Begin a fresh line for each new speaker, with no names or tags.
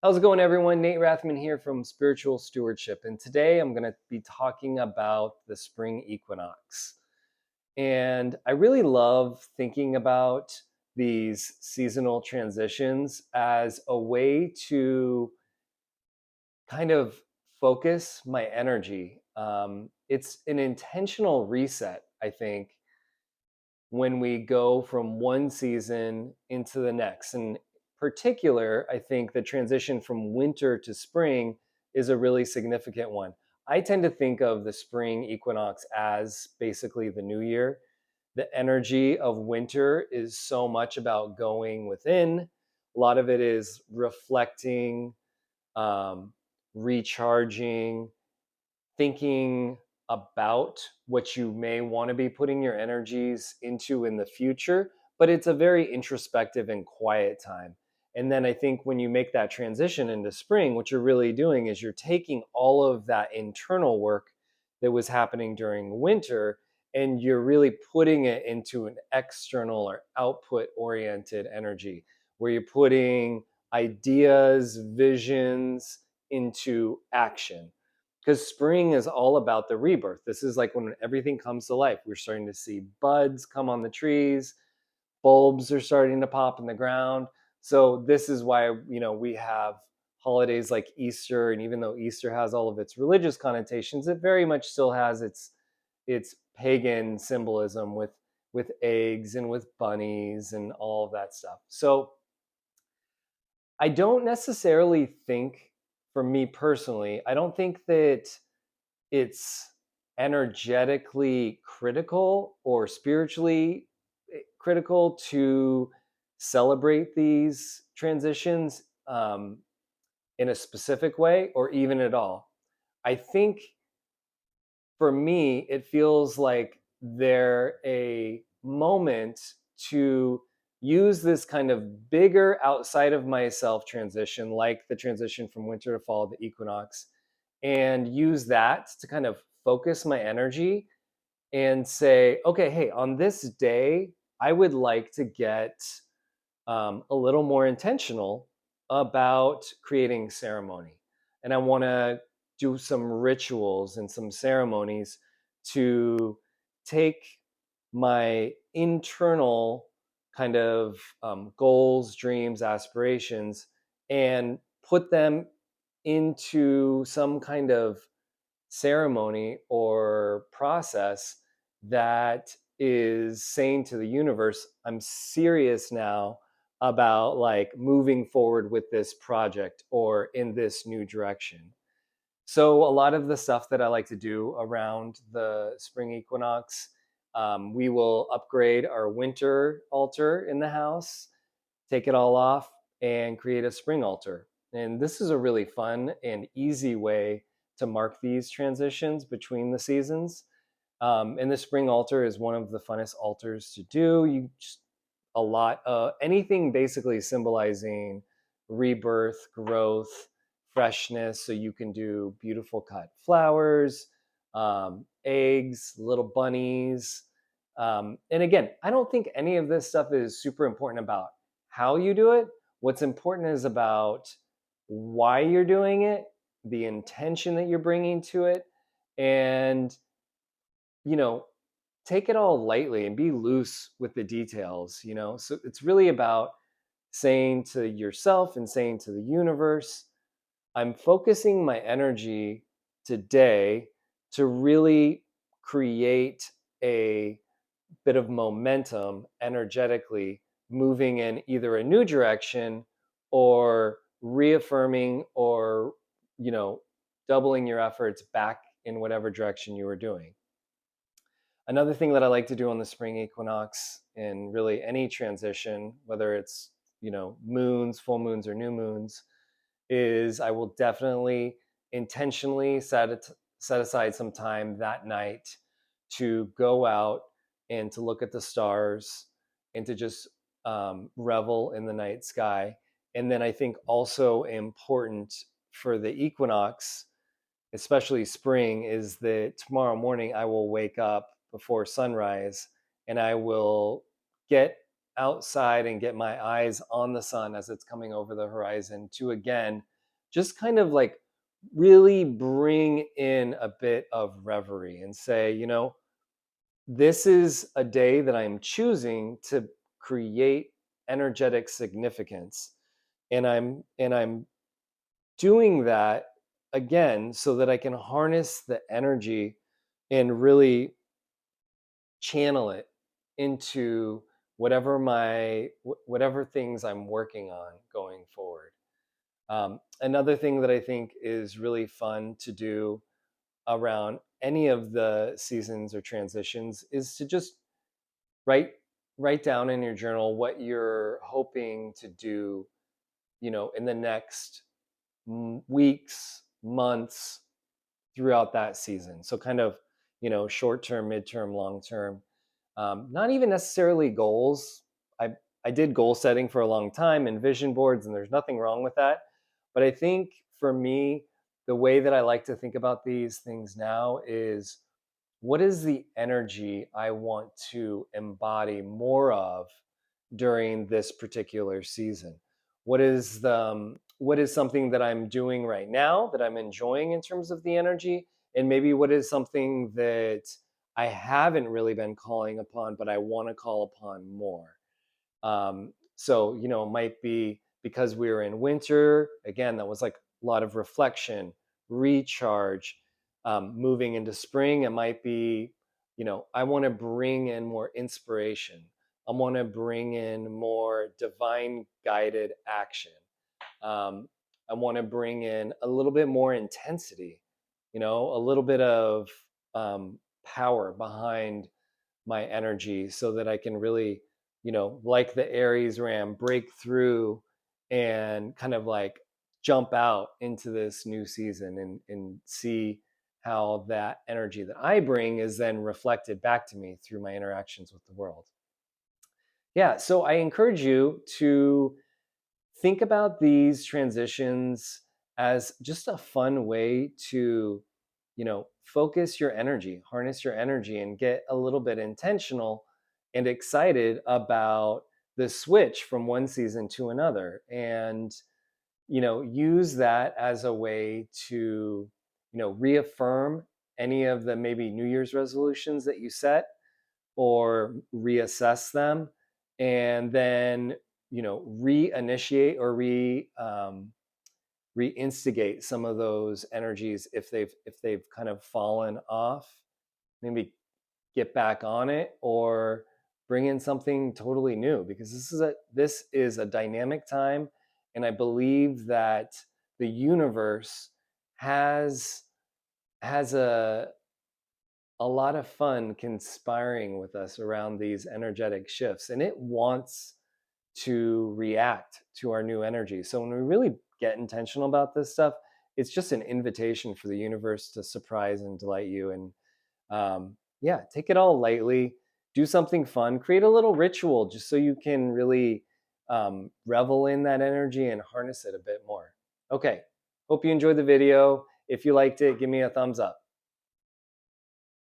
How's it going, everyone? Nate Rathman here from Spiritual Stewardship. And today I'm going to be talking about the spring equinox. And I really love thinking about these seasonal transitions as a way to kind of focus my energy. It's an intentional reset, I think, when we go from one season into the next. In particular, I think the transition from winter to spring is a really significant one. I tend to think of the spring equinox as basically the new year. The energy of winter is so much about going within. A lot of it is reflecting, um, recharging, thinking about what you may want to be putting your energies into in the future, but it's a very introspective and quiet time. And then I think when you make that transition into spring, what you're really doing is you're taking all of that internal work that was happening during winter and you're really putting it into an external or output oriented energy where you're putting ideas, visions into action, because spring is all about the rebirth. This is like when everything comes to life. We're starting to see buds come on the trees, bulbs are starting to pop in the ground. So this is why, we have holidays like Easter, and even though Easter has all of its religious connotations, it very much still has its pagan symbolism with eggs and with bunnies and all of that stuff. So I don't necessarily think, for me personally, I don't think that it's energetically critical or spiritually critical to celebrate these transitions in a specific way or even at all. I think for me, it feels like they're a moment to use this kind of bigger outside of myself transition, like the transition from winter to fall, the equinox, and use that to kind of focus my energy and say, okay, hey, on this day, I would like to get a little more intentional about creating ceremony. And I want to do some rituals and some ceremonies to take my internal kind of goals, dreams, aspirations, and put them into some kind of ceremony or process that is saying to the universe, I'm serious now about like moving forward with this project or in this new direction. So a lot of the stuff that I like to do around the spring equinox, we will upgrade our winter altar in the house, take it all off, and create a spring altar. And this is a really fun and easy way to mark these transitions between the seasons. And the spring altar is one of the funnest altars to do. You just a lot anything basically symbolizing rebirth, growth, freshness. So you can do beautiful cut flowers, eggs, little bunnies. And again, I don't think any of this stuff is super important about how you do it. What's important is about why you're doing it, the intention that you're bringing to it, and you know, take it all lightly and be loose with the details. So it's really about saying to yourself and saying to the universe, I'm focusing my energy today to really create a bit of momentum energetically, moving in either a new direction or reaffirming or, you know, doubling your efforts back in whatever direction you were doing. Another thing that I like to do on the spring equinox and really any transition, whether it's, moons, full moons, or new moons, is I will definitely intentionally set aside some time that night to go out and to look at the stars and to just revel in the night sky. And then I think also important for the equinox, especially spring, is that tomorrow morning I will wake up before sunrise and I will get outside and get my eyes on the sun as it's coming over the horizon to again just kind of like really bring in a bit of reverie and say, this is a day that I'm choosing to create energetic significance. And I'm doing that again so that I can harness the energy and really channel it into whatever things I'm working on going forward. Another thing that I think is really fun to do around any of the seasons or transitions is to just write write down in your journal what you're hoping to do, in the next weeks, months, throughout that season. So kind of, short term, midterm, long term. Not even necessarily goals. I did goal setting for a long time and vision boards, and there's nothing wrong with that. But I think for me, the way that I like to think about these things now is, what is the energy I want to embody more of during this particular season? What is something that I'm doing right now that I'm enjoying in terms of the energy, and maybe what is something that I haven't really been calling upon but I want to call upon more. So, it might be because we were in winter, again, that was like a lot of reflection, recharge. Moving into spring, it might be, I want to bring in more inspiration. I want to bring in more divine guided action. Um, I want to bring in a little bit more intensity, a little bit of power behind my energy so that I can really, like the Aries ram, break through and kind of like jump out into this new season and see how that energy that I bring is then reflected back to me through my interactions with the world. Yeah, so I encourage you to think about these transitions as just a fun way to, focus your energy, harness your energy, and get a little bit intentional and excited about the switch from one season to another. And, use that as a way to, reaffirm any of the maybe New Year's resolutions that you set, or reassess them, and then, reinitiate or reinstigate some of those energies if they've kind of fallen off. Maybe get back on it, or bring in something totally new, because this is a dynamic time, and I believe that the universe has has a lot of fun conspiring with us around these energetic shifts, and it wants to react to our new energy. So when we really get intentional about this stuff, it's just an invitation for the universe to surprise and delight you. And yeah, take it all lightly, do something fun, create a little ritual just so you can really revel in that energy and harness it a bit more. Okay, hope you enjoyed the video. If you liked it, give me a thumbs up.